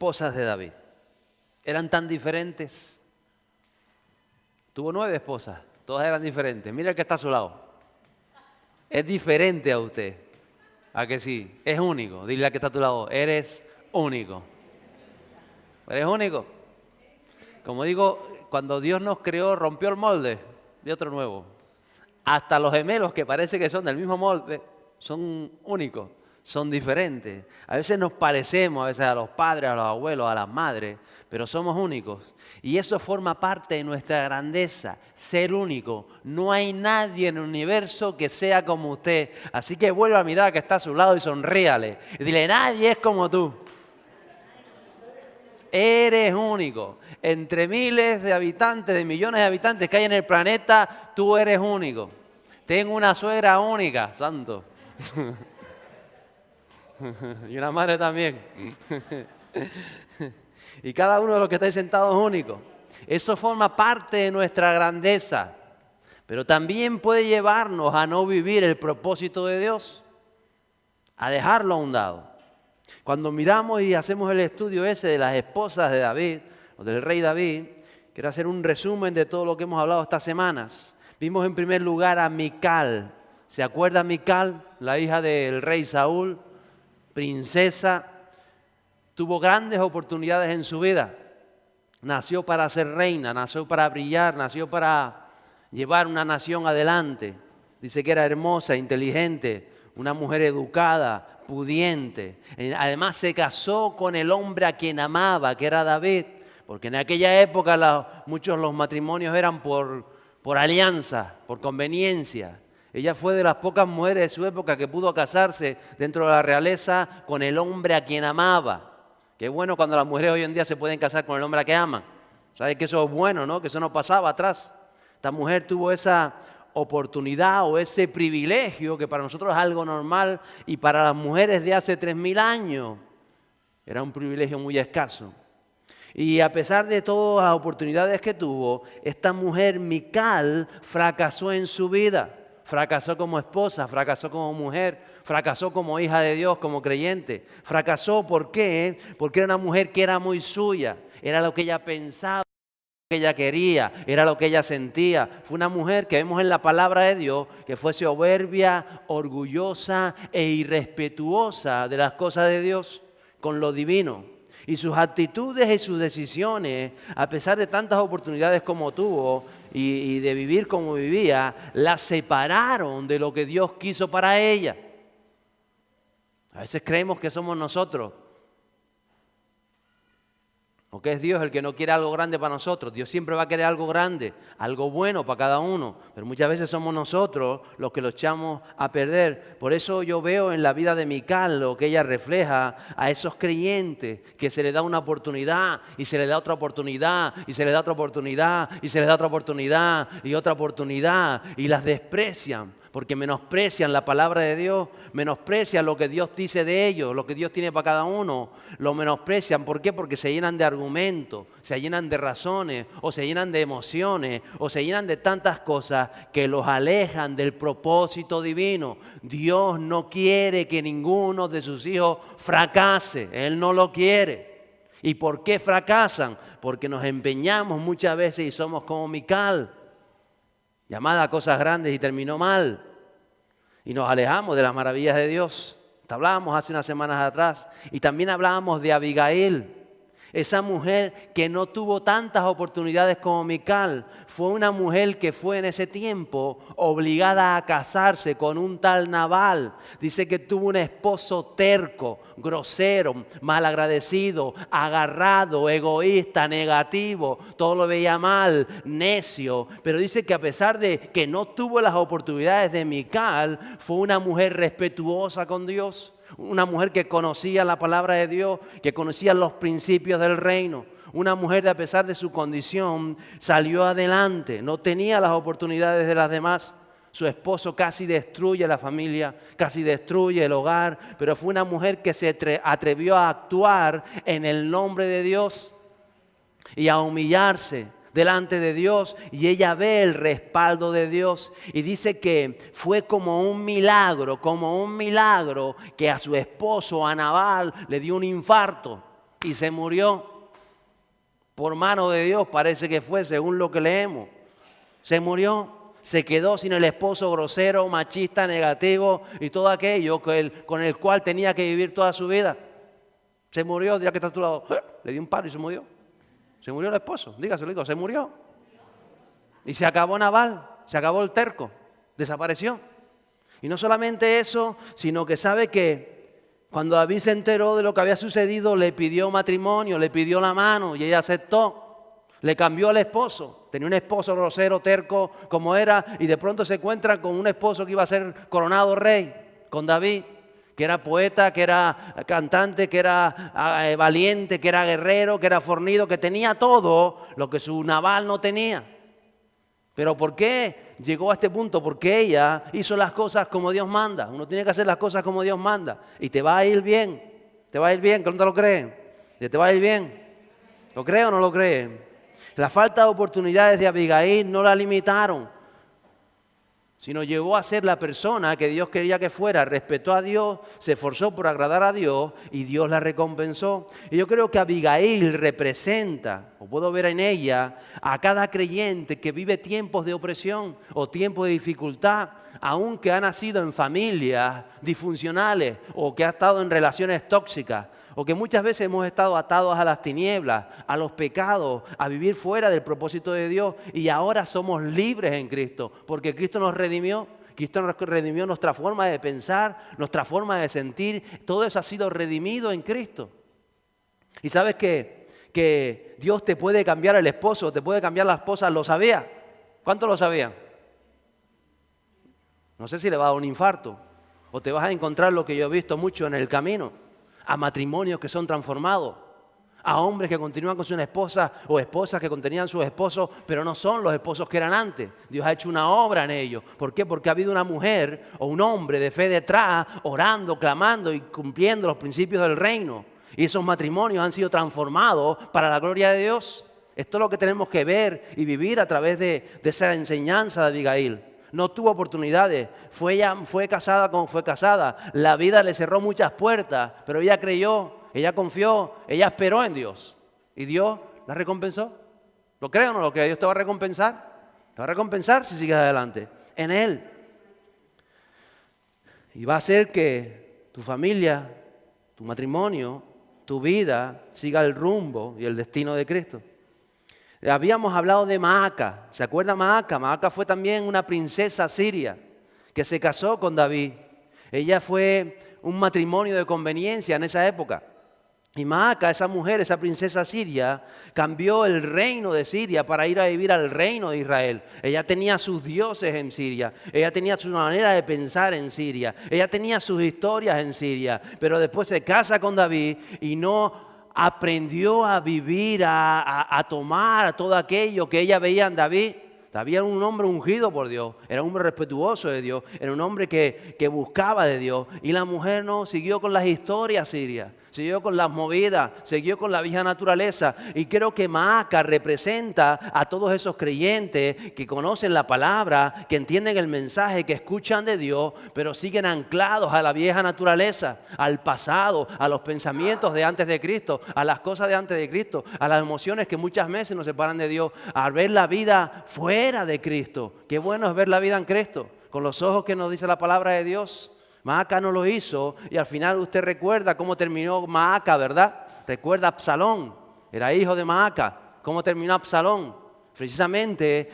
esposas de David. Eran tan diferentes. Tuvo 9 esposas, todas eran diferentes. Mira el que está a su lado. Es diferente a usted. ¿A que sí? Es único. Dile al que está a tu lado, eres único. ¿Eres único? Como digo, cuando Dios nos creó, rompió el molde de otro nuevo. Hasta los gemelos que parece que son del mismo molde, son únicos, son diferentes. A veces nos parecemos, a veces a los padres, a los abuelos, a las madres, pero somos únicos. Y eso forma parte de nuestra grandeza, ser único. No hay nadie en el universo que sea como usted. Así que vuelva a mirar que está a su lado y sonríale. Y dile, nadie es como tú. Eres único. Entre miles de habitantes, de millones de habitantes que hay en el planeta, tú eres único. Tengo una suegra única, santo. Y una madre también. Y cada uno de los que está ahí sentado es único. Eso forma parte de nuestra grandeza. Pero también puede llevarnos a no vivir el propósito de Dios, a dejarlo a un lado. Cuando miramos y hacemos el estudio ese de las esposas de David, o del rey David, quiero hacer un resumen de todo lo que hemos hablado estas semanas. Vimos en primer lugar a Mical. ¿Se acuerda Mical, la hija del rey Saúl? Princesa, tuvo grandes oportunidades en su vida. Nació para ser reina, nació para brillar, nació para llevar una nación adelante. Dice que era hermosa, inteligente, una mujer educada, pudiente. Además se casó con el hombre a quien amaba, que era David, porque en aquella época muchos los matrimonios eran por alianza, por conveniencia. Ella fue de las pocas mujeres de su época que pudo casarse dentro de la realeza con el hombre a quien amaba. Qué bueno cuando las mujeres hoy en día se pueden casar con el hombre a quien aman. ¿Sabes que eso es bueno, no? Que eso no pasaba atrás. Esta mujer tuvo esa oportunidad o ese privilegio que para nosotros es algo normal y para las mujeres de hace 3000 años era un privilegio muy escaso. Y a pesar de todas las oportunidades que tuvo, esta mujer Mical fracasó en su vida. Fracasó como esposa, fracasó como mujer, fracasó como hija de Dios, como creyente. Fracasó, ¿por qué? Porque era una mujer que era muy suya, era lo que ella pensaba, lo que ella quería, era lo que ella sentía. Fue una mujer que vemos en la palabra de Dios que fue soberbia, orgullosa e irrespetuosa de las cosas de Dios con lo divino. Y sus actitudes y sus decisiones, a pesar de tantas oportunidades como tuvo y de vivir como vivía, la separaron de lo que Dios quiso para ella. A veces creemos que somos nosotros, o que es Dios el que no quiere algo grande para nosotros. Dios siempre va a querer algo grande, algo bueno para cada uno, pero muchas veces somos nosotros los que lo echamos a perder. Por eso yo veo en la vida de Mical lo que ella refleja a esos creyentes que se les da una oportunidad y se les da otra oportunidad y se les da otra oportunidad y se les da otra oportunidad y otra oportunidad y las desprecian. Porque menosprecian la palabra de Dios, menosprecian lo que Dios dice de ellos, lo que Dios tiene para cada uno. Lo menosprecian, ¿por qué? Porque se llenan de argumentos, se llenan de razones, o se llenan de emociones, o se llenan de tantas cosas que los alejan del propósito divino. Dios no quiere que ninguno de sus hijos fracase, Él no lo quiere. ¿Y por qué fracasan? Porque nos empeñamos muchas veces y somos como Mical, llamada a cosas grandes y terminó mal. Y nos alejamos de las maravillas de Dios. Hablábamos hace unas semanas atrás. Y también hablábamos de Abigail. Esa mujer que no tuvo tantas oportunidades como Mical. Fue una mujer que fue en ese tiempo obligada a casarse con un tal Nabal. Dice que tuvo un esposo terco, grosero, malagradecido, agarrado, egoísta, negativo. Todo lo veía mal, necio. Pero dice que a pesar de que no tuvo las oportunidades de Mical, fue una mujer respetuosa con Dios. Una mujer que conocía la palabra de Dios, que conocía los principios del reino. Una mujer que a pesar de su condición salió adelante, no tenía las oportunidades de las demás. Su esposo casi destruye la familia, casi destruye el hogar, pero fue una mujer que se atrevió a actuar en el nombre de Dios y a humillarse delante de Dios, y ella ve el respaldo de Dios y dice que fue como un milagro que a su esposo, a Nabal, le dio un infarto. y se murió por mano de Dios, parece que fue, según lo que leemos. Se murió, se quedó sin el esposo grosero, machista, negativo y todo aquello con el cual tenía que vivir toda su vida. Se murió, ya que está a tu lado, le dio un paro y se murió. Se murió el esposo, dígaselo, digo, se murió. Y se acabó Nabal, se acabó el terco, desapareció. Y no solamente eso, sino que sabe que cuando David se enteró de lo que había sucedido, le pidió matrimonio, le pidió la mano y ella aceptó. Le cambió al esposo. Tenía un esposo grosero, terco, como era, y de pronto se encuentra con un esposo que iba a ser coronado rey, con David, que era poeta, que era cantante, que era valiente, que era guerrero, que era fornido, que tenía todo lo que su Nabal no tenía. Pero ¿por qué llegó a este punto? Porque ella hizo las cosas como Dios manda. Uno tiene que hacer las cosas como Dios manda. Y te va a ir bien. Te va a ir bien, que no te lo creen. Te va a ir bien. ¿Lo cree o no lo cree? La falta de oportunidades de Abigail no la limitaron, sino llegó a ser la persona que Dios quería que fuera. Respetó a Dios, se esforzó por agradar a Dios y Dios la recompensó. Y yo creo que Abigail representa, o puedo ver en ella, a cada creyente que vive tiempos de opresión o tiempos de dificultad, aunque ha nacido en familias disfuncionales o que ha estado en relaciones tóxicas, o que muchas veces hemos estado atados a las tinieblas, a los pecados, a vivir fuera del propósito de Dios, y ahora somos libres en Cristo, porque Cristo nos redimió. Cristo nos redimió nuestra forma de pensar, nuestra forma de sentir, todo eso ha sido redimido en Cristo. Y sabes que Dios te puede cambiar el esposo, te puede cambiar la esposa, ¿lo sabía? ¿Cuánto lo sabía? No sé si le va a dar un infarto, o te vas a encontrar lo que yo he visto mucho en el camino, a matrimonios que son transformados, a hombres que continúan con sus esposas o esposas que contenían sus esposos, pero no son los esposos que eran antes. Dios ha hecho una obra en ellos. ¿Por qué? Porque ha habido una mujer o un hombre de fe detrás, orando, clamando y cumpliendo los principios del reino. Y esos matrimonios han sido transformados para la gloria de Dios. Esto es lo que tenemos que ver y vivir a través de esa enseñanza de Abigail. No tuvo oportunidades, fue casada como fue casada, la vida le cerró muchas puertas, pero ella creyó, ella confió, ella esperó en Dios y Dios la recompensó. ¿Lo cree o no lo cree? Dios te va a recompensar, te va a recompensar si sigues adelante en Él. Y va a hacer que tu familia, tu matrimonio, tu vida siga el rumbo y el destino de Cristo. Habíamos hablado de Maaca. ¿Se acuerda Maaca? Maaca fue también una princesa siria que se casó con David. Ella fue un matrimonio de conveniencia en esa época. Y Maaca, esa mujer, esa princesa siria, cambió el reino de Siria para ir a vivir al reino de Israel. Ella tenía sus dioses en Siria. Ella tenía su manera de pensar en Siria. Ella tenía sus historias en Siria. Pero después se casa con David y no aprendió a vivir, a tomar todo aquello que ella veía en David. David era un hombre ungido por Dios, era un hombre respetuoso de Dios, era un hombre que buscaba de Dios. Y la mujer no, siguió con las historias sirias, siguió con las movidas, siguió con la vieja naturaleza. Y creo que Maaca representa a todos esos creyentes que conocen la palabra, que entienden el mensaje, que escuchan de Dios, pero siguen anclados a la vieja naturaleza, al pasado, a los pensamientos de antes de Cristo, a las cosas de antes de Cristo, a las emociones que muchas veces nos separan de Dios, a ver la vida fuera de Cristo. Qué bueno es ver la vida en Cristo, con los ojos que nos dice la palabra de Dios. Maaca no lo hizo y al final usted recuerda cómo terminó Maaca, ¿verdad? Recuerda a Absalón, era hijo de Maaca. ¿Cómo terminó Absalón? Precisamente,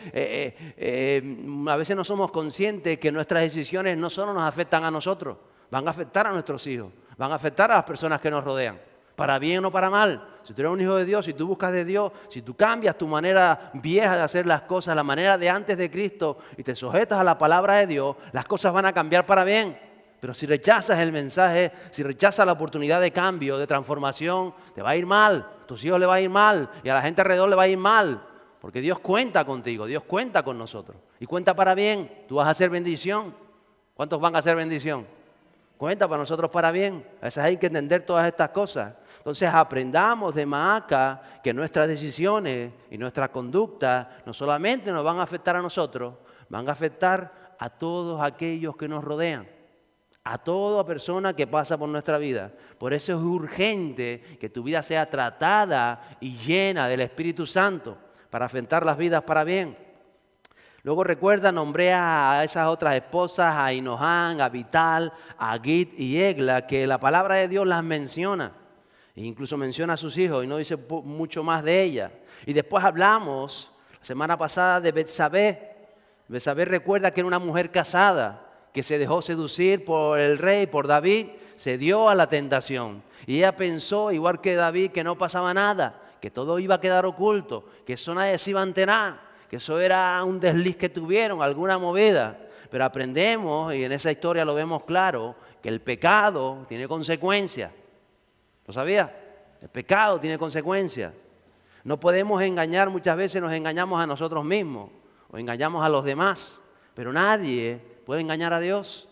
a veces no somos conscientes que nuestras decisiones no solo nos afectan a nosotros, van a afectar a nuestros hijos, van a afectar a las personas que nos rodean. Para bien o para mal. Si tú eres un hijo de Dios, si tú buscas de Dios, si tú cambias tu manera vieja de hacer las cosas, la manera de antes de Cristo, y te sujetas a la palabra de Dios, las cosas van a cambiar para bien. Pero si rechazas el mensaje, si rechazas la oportunidad de cambio, de transformación, te va a ir mal, a tus hijos le va a ir mal, y a la gente alrededor le va a ir mal. Porque Dios cuenta contigo, Dios cuenta con nosotros. Y cuenta para bien, tú vas a hacer bendición. ¿Cuántos van a hacer bendición? Cuenta para nosotros para bien. A veces hay que entender todas estas cosas. Entonces aprendamos de Maaca que nuestras decisiones y nuestra conducta no solamente nos van a afectar a nosotros, van a afectar a todos aquellos que nos rodean. a toda persona que pasa por nuestra vida. Por eso es urgente que tu vida sea tratada y llena del Espíritu Santo para afrontar las vidas para bien. Luego recuerda, nombré a esas otras esposas, a Inoán, a Vital, a Git y Egla, que la palabra de Dios las menciona. E incluso menciona a sus hijos y no dice mucho más de ella. Y después hablamos la semana pasada de Betsabé. Betsabé recuerda que era una mujer casada que se dejó seducir por el rey, por David, se dio a la tentación. Y ella pensó, igual que David, que no pasaba nada, que todo iba a quedar oculto, que eso nadie se iba a enterar, que eso era un desliz que tuvieron, alguna movida. Pero aprendemos, y en esa historia lo vemos claro, que el pecado tiene consecuencias. ¿Lo sabía? El pecado tiene consecuencias. No podemos engañar, muchas veces nos engañamos a nosotros mismos o engañamos a los demás, pero nadie puede engañar a Dios.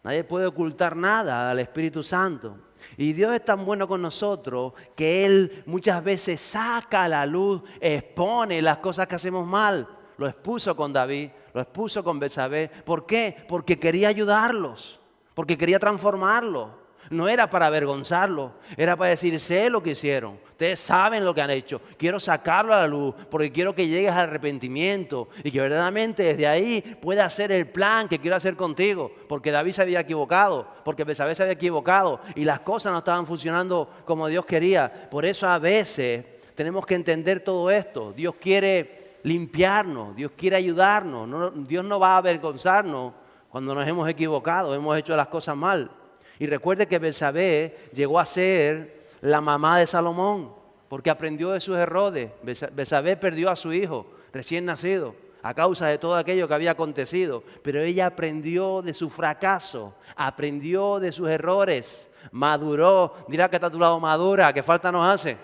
Nadie puede ocultar nada al Espíritu Santo. Y Dios es tan bueno con nosotros que Él muchas veces saca a la luz, expone las cosas que hacemos mal. Lo expuso con David, lo expuso con Betsabé. ¿Por qué? Porque quería ayudarlos, porque quería transformarlos. No era para avergonzarlos, era para decir, sé lo que hicieron, ustedes saben lo que han hecho, quiero sacarlo a la luz porque quiero que llegues al arrepentimiento y que verdaderamente desde ahí pueda hacer el plan que quiero hacer contigo, porque David se había equivocado, porque Betsabé se había equivocado y las cosas no estaban funcionando como Dios quería. Por eso a veces tenemos que entender todo esto. Dios quiere limpiarnos, Dios quiere ayudarnos, Dios no va a avergonzarnos cuando nos hemos equivocado, hemos hecho las cosas mal. Y recuerde que Betsabé llegó a ser la mamá de Salomón, porque aprendió de sus errores. Betsabé perdió a su hijo recién nacido a causa de todo aquello que había acontecido. Pero ella aprendió de su fracaso, aprendió de sus errores, maduró. Dirá que está a tu lado, madura, ¿qué falta nos hace?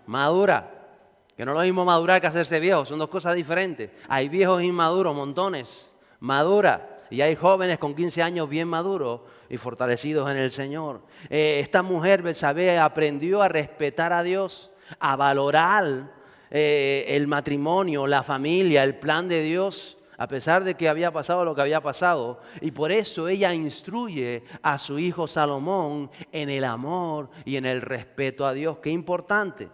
Madura. Que no es lo mismo madurar que hacerse viejo, son dos cosas diferentes. Hay viejos inmaduros, montones. Madura. Y hay jóvenes con 15 años bien maduros y fortalecidos en el Señor. Esta mujer, Betsabé, aprendió a respetar a Dios, a valorar el matrimonio, la familia, el plan de Dios, a pesar de que había pasado lo que había pasado. Y por eso ella instruye a su hijo Salomón en el amor y en el respeto a Dios. Qué importante.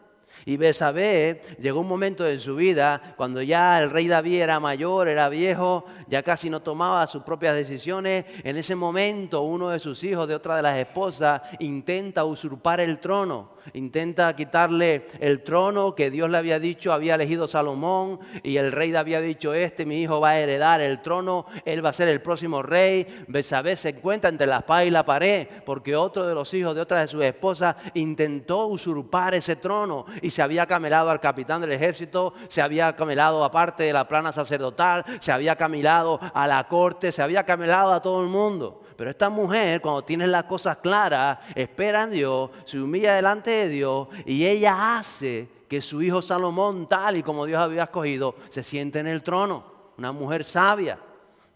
Y Betsabé llegó un momento de su vida cuando ya el rey David era mayor, era viejo, ya casi no tomaba sus propias decisiones. En ese momento uno de sus hijos, de otra de las esposas, intenta usurpar el trono, intenta quitarle el trono que Dios le había dicho, había elegido Salomón, y el rey David había dicho, mi hijo va a heredar el trono, él va a ser el próximo rey. Betsabé se encuentra entre la espada y la pared porque otro de los hijos de otra de sus esposas intentó usurpar ese trono y se había camelado al capitán del ejército, se había camelado aparte de la plana sacerdotal, se había camelado a la corte, se había camelado a todo el mundo. Pero esta mujer, cuando tiene las cosas claras, espera en Dios, se humilla delante de Dios y ella hace que su hijo Salomón, tal y como Dios había escogido, se siente en el trono. Una mujer sabia.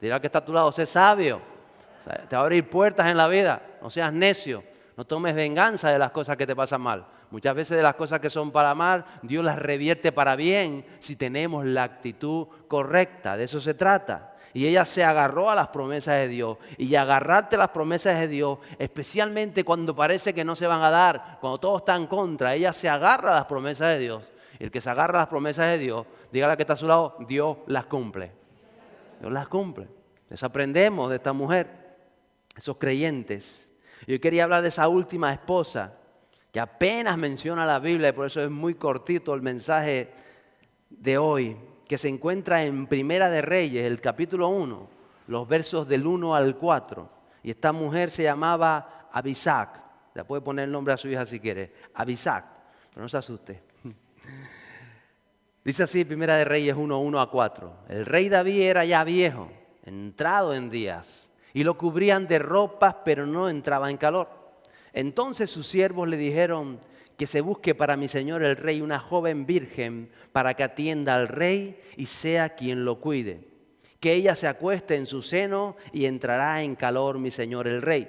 Dirá que está a tu lado, sé sabio. Te va a abrir puertas en la vida. No seas necio. No tomes venganza de las cosas que te pasan mal. Muchas veces de las cosas que son para mal, Dios las revierte para bien si tenemos la actitud correcta. De eso se trata. Y ella se agarró a las promesas de Dios. Y agarrarte a las promesas de Dios, especialmente cuando parece que no se van a dar, cuando todo está en contra, ella se agarra a las promesas de Dios. Y el que se agarra a las promesas de Dios, dígale a que está a su lado, Dios las cumple. Dios las cumple. Eso aprendemos de esta mujer, esos creyentes. Yo quería hablar de esa última esposa que apenas menciona la Biblia y por eso es muy cortito el mensaje de hoy, que se encuentra en Primera de Reyes, el capítulo 1, los versos del 1 al 4. Y esta mujer se llamaba Abisag. Le puede poner el nombre a su hija si quiere. Abisag, pero no se asuste. Dice así Primera de Reyes 1, 1 a 4. El rey David era ya viejo, entrado en días, y lo cubrían de ropas, pero no entraba en calor. Entonces sus siervos le dijeron que se busque para mi señor el rey una joven virgen para que atienda al rey y sea quien lo cuide. Que ella se acueste en su seno y entrará en calor mi señor el rey.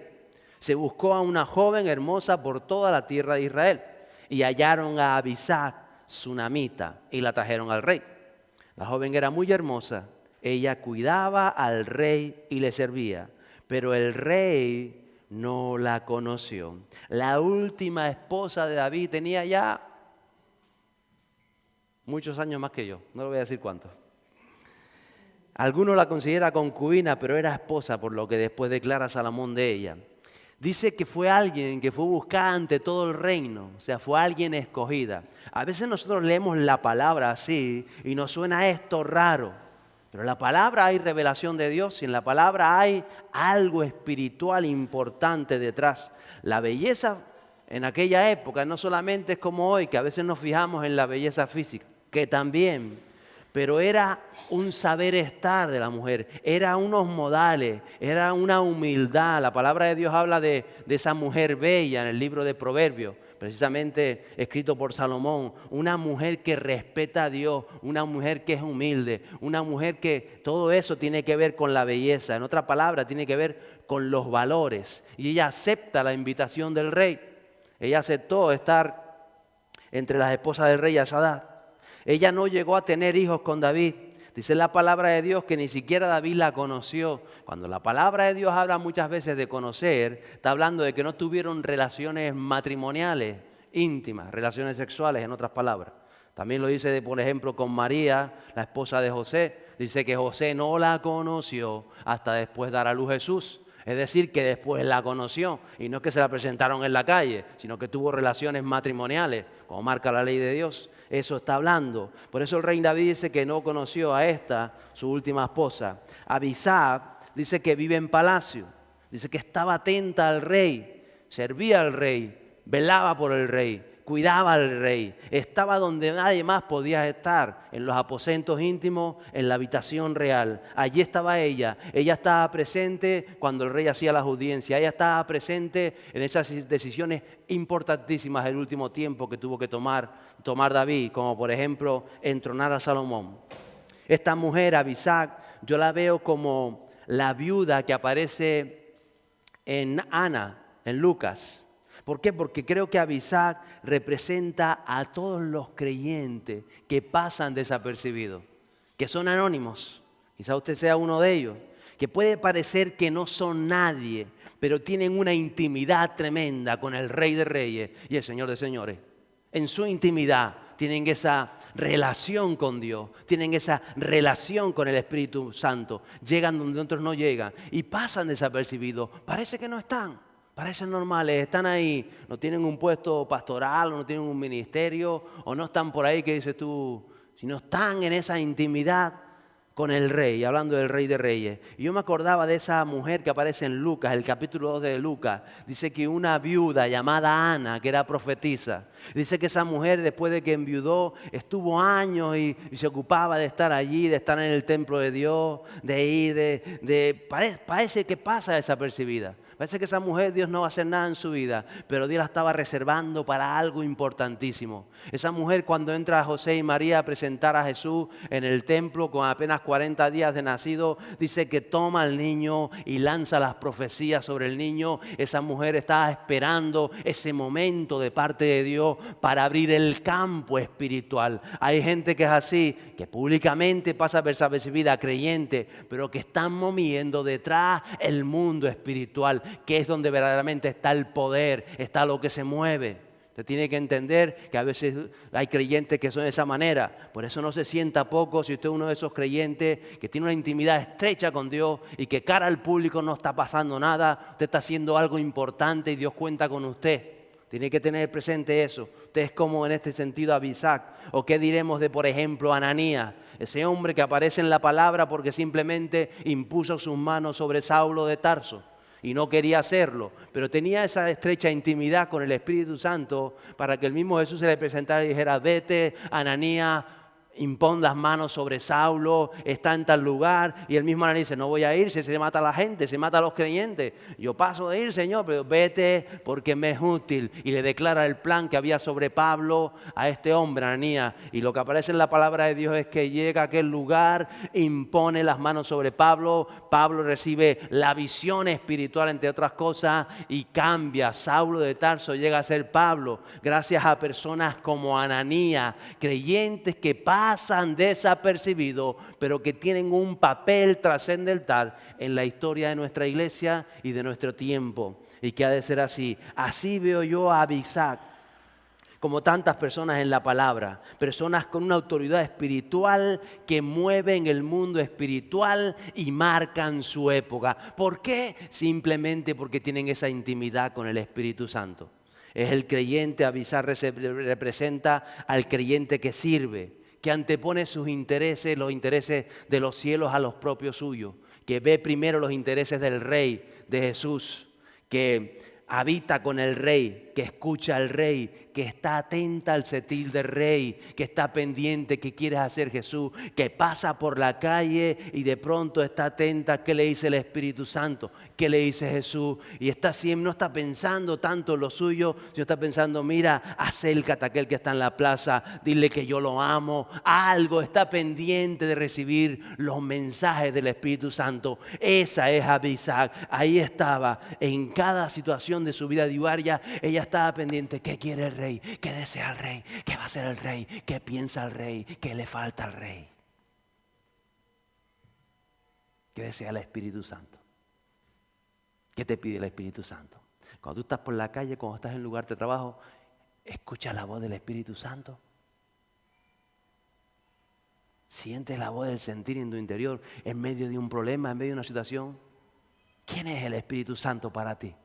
Se buscó a una joven hermosa por toda la tierra de Israel y hallaron a Abisag, sunamita, y la trajeron al rey. La joven era muy hermosa, ella cuidaba al rey y le servía. pero el rey no la conoció. La última esposa de David tenía ya muchos años más que yo, no le voy a decir cuántos. Algunos la consideran concubina, pero era esposa, por lo que después declara Salomón de ella. Dice que fue alguien que fue buscada ante todo el reino, o sea, fue alguien escogida. A veces nosotros leemos la palabra así y nos suena esto raro, pero en la palabra hay revelación de Dios y en la palabra hay algo espiritual importante detrás. La belleza en aquella época no solamente es como hoy, que a veces nos fijamos en la belleza física, que también, pero era un saber estar de la mujer, era unos modales, era una humildad. La palabra de Dios habla de esa mujer bella en el libro de Proverbios, precisamente escrito por Salomón, una mujer que respeta a Dios, una mujer que es humilde, una mujer que todo eso tiene que ver con la belleza, en otra palabra tiene que ver con los valores. Y ella acepta la invitación del rey, ella aceptó estar entre las esposas del rey a esa edad. Ella no llegó a tener hijos con David. Dice la palabra de Dios que ni siquiera David la conoció. Cuando la palabra de Dios habla muchas veces de conocer, está hablando de que no tuvieron relaciones matrimoniales, íntimas, relaciones sexuales, en otras palabras. También lo dice, por ejemplo, con María, la esposa de José. Dice que José no la conoció hasta después dar a luz Jesús. Es decir, que después la conoció, y no es que se la presentaron en la calle, sino que tuvo relaciones matrimoniales, como marca la ley de Dios. Eso está hablando. Por eso el rey David dice que no conoció a esta, su última esposa. Abisag dice que vive en palacio, dice que estaba atenta al rey, servía al rey, velaba por el rey, cuidaba al rey, estaba donde nadie más podía estar, en los aposentos íntimos, en la habitación real. Allí estaba ella estaba presente cuando el rey hacía las audiencias, ella estaba presente en esas decisiones importantísimas del último tiempo que tuvo que tomar David, como por ejemplo entronar a Salomón. Esta mujer, Abisag, yo la veo como la viuda que aparece en Ana, en Lucas. ¿Por qué? Porque creo que Abisag representa a todos los creyentes que pasan desapercibidos, que son anónimos. Quizá usted sea uno de ellos, que puede parecer que no son nadie, pero tienen una intimidad tremenda con el Rey de Reyes y el Señor de Señores. En su intimidad tienen esa relación con Dios, tienen esa relación con el Espíritu Santo. Llegan donde otros no llegan y pasan desapercibidos. Parece que no están. Parecen normales, están ahí, no tienen un puesto pastoral, o no tienen un ministerio, o no están por ahí, que dices tú, sino están en esa intimidad con el rey, hablando del Rey de Reyes. Y yo me acordaba de esa mujer que aparece en Lucas, el capítulo 2 de Lucas. Dice que una viuda llamada Ana, que era profetisa, dice que esa mujer después de que enviudó, estuvo años y se ocupaba de estar allí, de estar en el templo de Dios, de ir, parece que pasa desapercibida. Parece que esa mujer Dios no va a hacer nada en su vida, pero Dios la estaba reservando para algo importantísimo. Esa mujer cuando entra a José y María a presentar a Jesús en el templo con apenas 40 días de nacido, dice que toma al niño y lanza las profecías sobre el niño. Esa mujer estaba esperando ese momento de parte de Dios para abrir el campo espiritual. Hay gente que es así, que públicamente pasa desapercibida, creyente, pero que están moviendo detrás el mundo espiritual, que es donde verdaderamente está el poder, está lo que se mueve. Usted tiene que entender que a veces hay creyentes que son de esa manera. Por eso no se sienta poco si usted es uno de esos creyentes que tiene una intimidad estrecha con Dios y que cara al público no está pasando nada. Usted está haciendo algo importante y Dios cuenta con usted. Tiene que tener presente eso. Usted es como en este sentido Abisag. ¿O qué diremos de, por ejemplo, Ananías? Ese hombre que aparece en la palabra porque simplemente impuso sus manos sobre Saulo de Tarso. Y no quería hacerlo, pero tenía esa estrecha intimidad con el Espíritu Santo para que el mismo Jesús se le presentara y dijera: vete, Ananías, impón las manos sobre Saulo, está en tal lugar. Y el mismo Ananías dice: no voy a ir, si se mata a la gente, se mata a los creyentes. Yo paso de ir, Señor, pero vete porque me es útil. Y le declara el plan que había sobre Pablo a este hombre, Ananías. Y lo que aparece en la palabra de Dios es que llega a aquel lugar, impone las manos sobre Pablo. Pablo recibe la visión espiritual, entre otras cosas, y cambia. Saulo de Tarso llega a ser Pablo, gracias a personas como Ananías, creyentes que pasan pasan desapercibidos, pero que tienen un papel trascendental en la historia de nuestra iglesia y de nuestro tiempo. Y que ha de ser así. Así veo yo a Abisag, como tantas personas en la palabra, personas con una autoridad espiritual que mueven el mundo espiritual y marcan su época. ¿Por qué? Simplemente porque tienen esa intimidad con el Espíritu Santo. Es el creyente, Abisag representa al creyente que sirve, que antepone sus intereses, los intereses de los cielos a los propios suyos, que ve primero los intereses del Rey, de Jesús, que habita con el Rey, que escucha al Rey, que está atenta al sentir del Rey, que está pendiente qué quiere hacer Jesús, que pasa por la calle y de pronto está atenta a qué le dice el Espíritu Santo, qué le dice Jesús, y está siempre, no está pensando tanto en lo suyo, sino está pensando, mira, acércate a aquel que está en la plaza, dile que yo lo amo, algo, está pendiente de recibir los mensajes del Espíritu Santo. Esa es Abisag. Ahí estaba, en cada situación de su vida diaria, ella estaba pendiente, ¿qué quiere el Rey? ¿Qué desea el Rey? ¿Qué va a hacer el Rey? ¿Qué piensa el Rey? ¿Qué le falta al Rey? ¿Qué desea el Espíritu Santo? ¿Qué te pide el Espíritu Santo? Cuando tú estás por la calle, cuando estás en un lugar de trabajo, ¿escuchas la voz del Espíritu Santo? ¿Sientes la voz del sentir en tu interior en medio de un problema, en medio de una situación? ¿Quién es el Espíritu Santo para ti?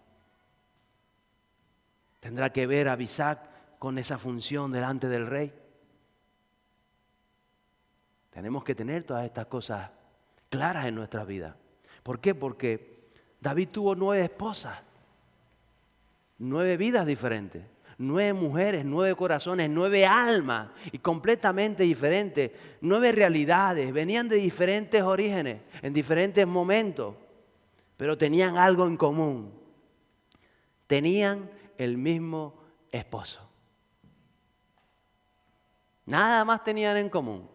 ¿Tendrá que ver a Abisag con esa función delante del Rey? Tenemos que tener todas estas cosas claras en nuestras vidas. ¿Por qué? Porque David tuvo 9 esposas, 9 vidas diferentes, 9 mujeres, 9 corazones, 9 almas y completamente diferentes, 9 realidades, venían de diferentes orígenes, en diferentes momentos, pero tenían algo en común. Tenían el mismo esposo. Nada más tenían en común.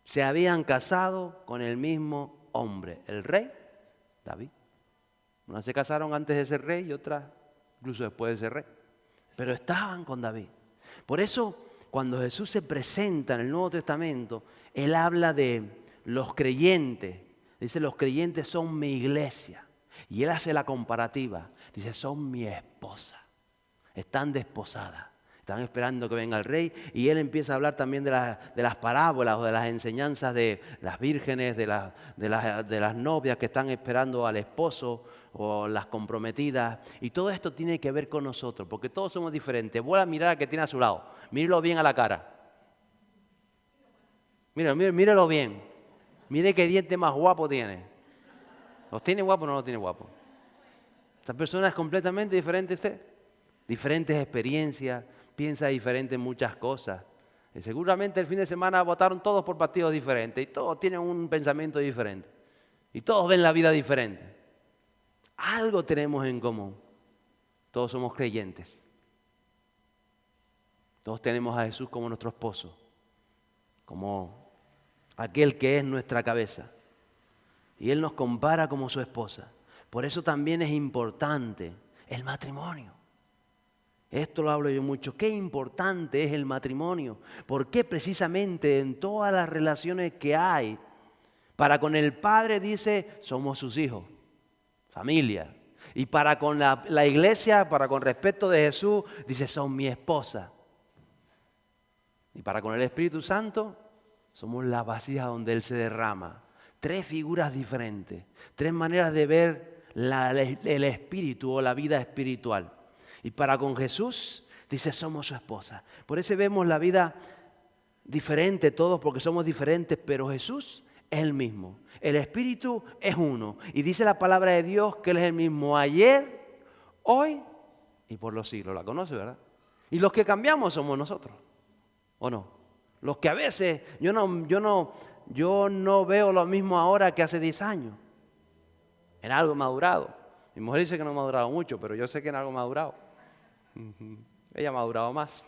Se habían casado con el mismo hombre, el rey David. Unas se casaron antes de ser rey y otras incluso después de ser rey. Pero estaban con David. Por eso, cuando Jesús se presenta en el Nuevo Testamento, Él habla de los creyentes. Dice, los creyentes son mi iglesia. Y Él hace la comparativa. Dice, son mi esposa. Están desposadas, están esperando que venga el Rey. Y Él empieza a hablar también de las parábolas o de las enseñanzas de las vírgenes, de las novias que están esperando al esposo o las comprometidas. Y todo esto tiene que ver con nosotros, porque todos somos diferentes. Vuelva a mirar al que tiene a su lado, mírelo bien a la cara. Mírelo bien. Mire qué diente más guapo tiene. ¿Los tiene guapo o no los tiene guapo? Esta persona es completamente diferente a usted. Diferentes experiencias, piensa diferente en muchas cosas. Y seguramente el fin de semana votaron todos por partidos diferentes y todos tienen un pensamiento diferente. Y todos ven la vida diferente. Algo tenemos en común. Todos somos creyentes. Todos tenemos a Jesús como nuestro esposo, como aquel que es nuestra cabeza. Y Él nos compara como su esposa. Por eso también es importante el matrimonio. Esto lo hablo yo mucho. Qué importante es el matrimonio. ¿Por qué precisamente en todas las relaciones que hay? Para con el Padre dice, somos sus hijos, familia. Y para con la iglesia, para con respecto de Jesús, dice, son mi esposa. Y para con el Espíritu Santo, somos la vasija donde Él se derrama. 3 figuras diferentes, 3 maneras de ver el espíritu o la vida espiritual. Y para con Jesús, dice, somos su esposa. Por eso vemos la vida diferente todos, porque somos diferentes, pero Jesús es el mismo. El Espíritu es uno. Y dice la palabra de Dios que Él es el mismo ayer, hoy y por los siglos. La conoce, ¿verdad? Y los que cambiamos somos nosotros, ¿o no? Los que a veces, yo no veo lo mismo ahora que hace 10 años. En algo he madurado. Mi mujer dice que no he madurado mucho, pero yo sé que en algo he madurado. Ella ha madurado más.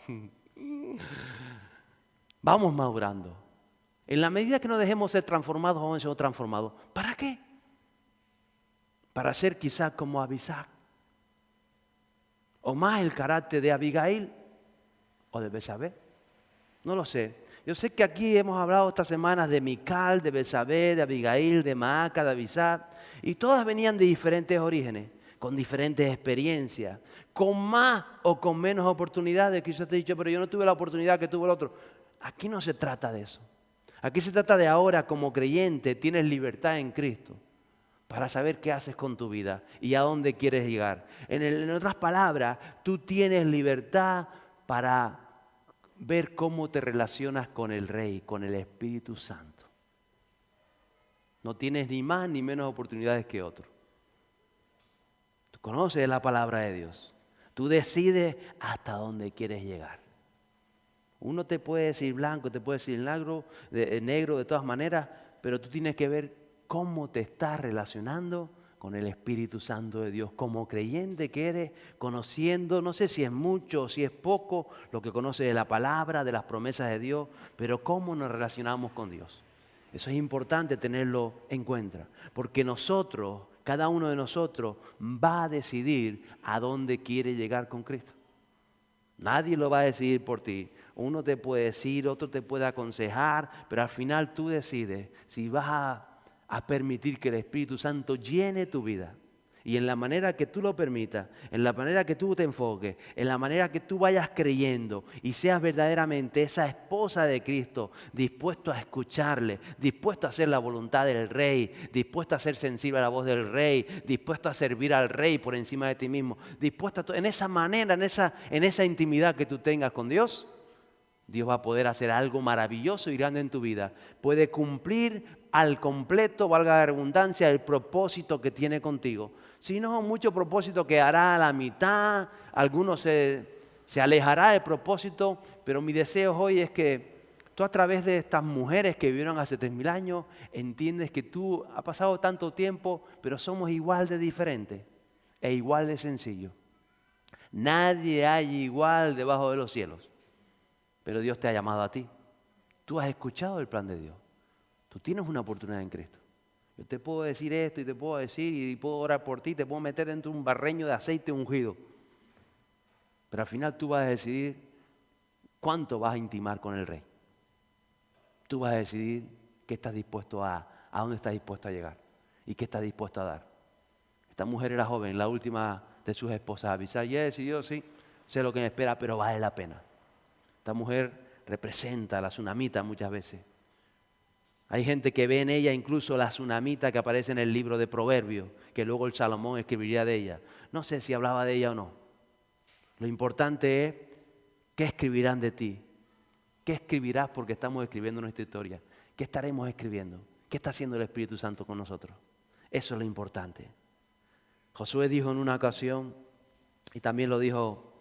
Vamos madurando. En la medida que nos dejemos ser transformados, vamos a ser transformados. ¿Para qué? Para ser quizás como Abisag. O más el carácter de Abigail o de Betsabé. No lo sé. Yo sé que aquí hemos hablado estas semanas de Mical, de Betsabé, de Abigail, de Maaca, de Abisag, y todas venían de diferentes orígenes, con diferentes experiencias, con más o con menos oportunidades. Quizás te he dicho, pero yo no tuve la oportunidad que tuvo el otro. Aquí no se trata de eso. Aquí se trata de ahora, como creyente, tienes libertad en Cristo para saber qué haces con tu vida y a dónde quieres llegar. En otras palabras, tú tienes libertad para ver cómo te relacionas con el Rey, con el Espíritu Santo. No tienes ni más ni menos oportunidades que otro. Tú conoces la palabra de Dios. Tú decides hasta dónde quieres llegar. Uno te puede decir blanco, te puede decir negro, de todas maneras, pero tú tienes que ver cómo te estás relacionando con el Espíritu Santo de Dios, como creyente que eres, conociendo, no sé si es mucho o si es poco, lo que conoces de la palabra, de las promesas de Dios, pero cómo nos relacionamos con Dios. Eso es importante tenerlo en cuenta, porque nosotros, cada uno de nosotros, va a decidir a dónde quiere llegar con Cristo. Nadie lo va a decidir por ti. Uno te puede decir, otro te puede aconsejar, pero al final tú decides si vas a permitir que el Espíritu Santo llene tu vida. Y en la manera que tú lo permitas, en la manera que tú te enfoques, en la manera que tú vayas creyendo y seas verdaderamente esa esposa de Cristo, dispuesto a escucharle, dispuesto a hacer la voluntad del Rey, dispuesto a ser sensible a la voz del Rey, dispuesto a servir al Rey por encima de ti mismo, dispuesto en esa manera, en esa intimidad que tú tengas con Dios, Dios va a poder hacer algo maravilloso y grande en tu vida. Puede cumplir al completo, valga la redundancia, el propósito que tiene contigo. Si no, mucho propósito quedará a la mitad, algunos se alejará del propósito, pero mi deseo hoy es que tú a través de estas mujeres que vivieron hace 3000 años, entiendes que tú has pasado tanto tiempo, pero somos igual de diferentes e igual de sencillos. Nadie hay igual debajo de los cielos. Pero Dios te ha llamado a ti. Tú has escuchado el plan de Dios. Tú tienes una oportunidad en Cristo. Yo te puedo decir esto y te puedo decir y puedo orar por ti, te puedo meter dentro de un barreño de aceite ungido. Pero al final tú vas a decidir cuánto vas a intimar con el Rey. Tú vas a decidir qué estás dispuesto a dónde estás dispuesto a llegar y qué estás dispuesto a dar. Esta mujer era joven, la última de sus esposas, Abisag, y ella decidió, sí, sé lo que me espera, pero vale la pena. Esta mujer representa a la tsunamita muchas veces. Hay gente que ve en ella incluso la tsunamita que aparece en el libro de Proverbios, que luego el Salomón escribiría de ella. No sé si hablaba de ella o no. Lo importante es qué escribirán de ti. ¿Qué escribirás porque estamos escribiendo nuestra historia? ¿Qué estaremos escribiendo? ¿Qué está haciendo el Espíritu Santo con nosotros? Eso es lo importante. Josué dijo en una ocasión, y también lo dijo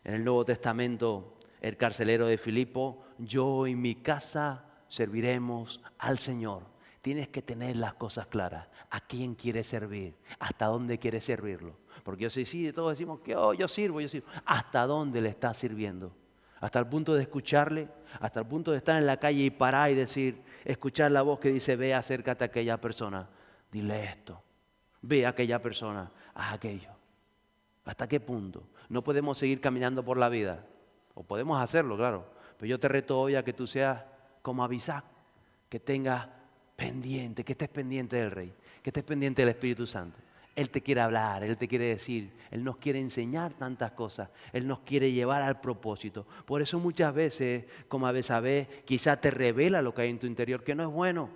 en el Nuevo Testamento, el carcelero de Filipo, yo y mi casa serviremos al Señor. Tienes que tener las cosas claras. ¿A quién quieres servir? ¿Hasta dónde quieres servirlo? Porque yo sé, sí, todos decimos que yo sirvo. ¿Hasta dónde le estás sirviendo? Hasta el punto de escucharle, hasta el punto de estar en la calle y parar y decir, escuchar la voz que dice, ve, acércate a aquella persona, dile esto, ve a aquella persona, haz aquello. ¿Hasta qué punto? No podemos seguir caminando por la vida. O podemos hacerlo, claro. Pero yo te reto hoy a que tú seas como Abisag, que tengas pendiente, que estés pendiente del Rey, que estés pendiente del Espíritu Santo. Él te quiere hablar, Él te quiere decir, Él nos quiere enseñar tantas cosas, Él nos quiere llevar al propósito. Por eso muchas veces, como a Betsabé, quizá te revela lo que hay en tu interior, que no es bueno.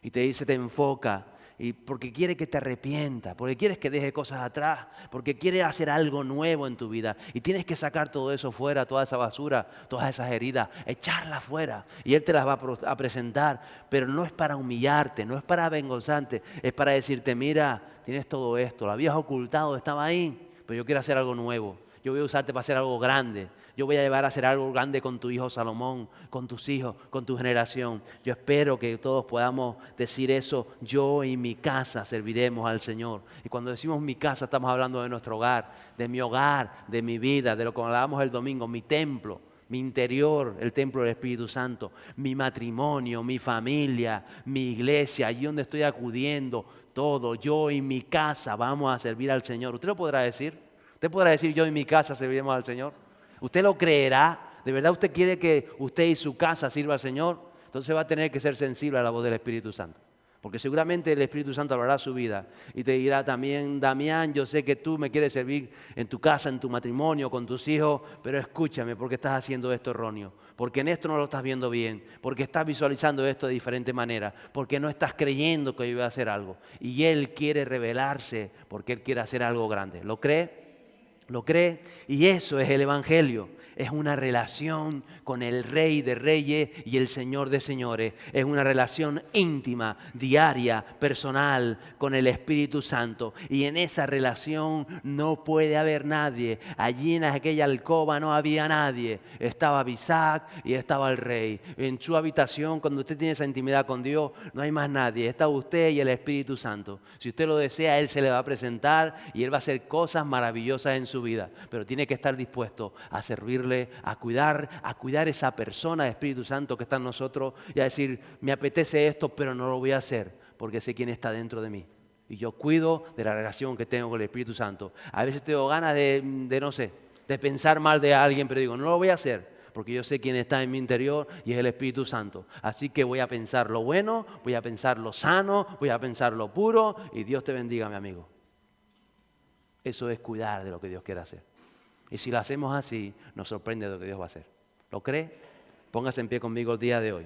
Y te dice, te enfoca. Y porque quiere que te arrepientas, porque quieres que deje cosas atrás, porque quiere hacer algo nuevo en tu vida. Y tienes que sacar todo eso fuera, toda esa basura, todas esas heridas, echarlas fuera. Y Él te las va a presentar, pero no es para humillarte, no es para avergonzarte, es para decirte, mira, tienes todo esto, lo habías ocultado, estaba ahí, pero yo quiero hacer algo nuevo. Yo voy a usarte para hacer algo grande. Yo voy a llevar a hacer algo grande con tu hijo Salomón, con tus hijos, con tu generación. Yo espero que todos podamos decir eso. Yo y mi casa serviremos al Señor. Y cuando decimos mi casa, estamos hablando de nuestro hogar, de mi vida, de lo que hablábamos el domingo, mi templo, mi interior, el templo del Espíritu Santo, mi matrimonio, mi familia, mi iglesia, allí donde estoy acudiendo, todo. Yo y mi casa vamos a servir al Señor. ¿Usted lo podrá decir? ¿Usted podrá decir, yo y mi casa serviremos al Señor? ¿Usted lo creerá? ¿De verdad usted quiere que usted y su casa sirva al Señor? Entonces va a tener que ser sensible a la voz del Espíritu Santo. Porque seguramente el Espíritu Santo hablará a su vida y te dirá también, Damián, yo sé que tú me quieres servir en tu casa, en tu matrimonio, con tus hijos, pero escúchame, porque estás haciendo esto erróneo, porque en esto no lo estás viendo bien, porque estás visualizando esto de diferente manera, porque no estás creyendo que yo voy a hacer algo. Y Él quiere revelarse porque Él quiere hacer algo grande. ¿Lo cree? ¿Lo cree? Y eso es el Evangelio. Es una relación con el Rey de Reyes y el Señor de Señores. Es una relación íntima, diaria, personal con el Espíritu Santo. Y en esa relación no puede haber nadie. Allí en aquella alcoba no había nadie. Estaba Isaac y estaba el Rey. En su habitación, cuando usted tiene esa intimidad con Dios, no hay más nadie. Está usted y el Espíritu Santo. Si usted lo desea, Él se le va a presentar y Él va a hacer cosas maravillosas en su vida. Pero tiene que estar dispuesto a servirle, a cuidar esa persona de Espíritu Santo que está en nosotros y a decir, me apetece esto, pero no lo voy a hacer porque sé quién está dentro de mí. Y yo cuido de la relación que tengo con el Espíritu Santo. A veces tengo ganas no sé, de pensar mal de alguien, pero digo, no lo voy a hacer porque yo sé quién está en mi interior y es el Espíritu Santo. Así que voy a pensar lo bueno, voy a pensar lo sano, voy a pensar lo puro y Dios te bendiga, mi amigo. Eso es cuidar de lo que Dios quiere hacer. Y si lo hacemos así, nos sorprende de lo que Dios va a hacer. ¿Lo cree? Póngase en pie conmigo el día de hoy.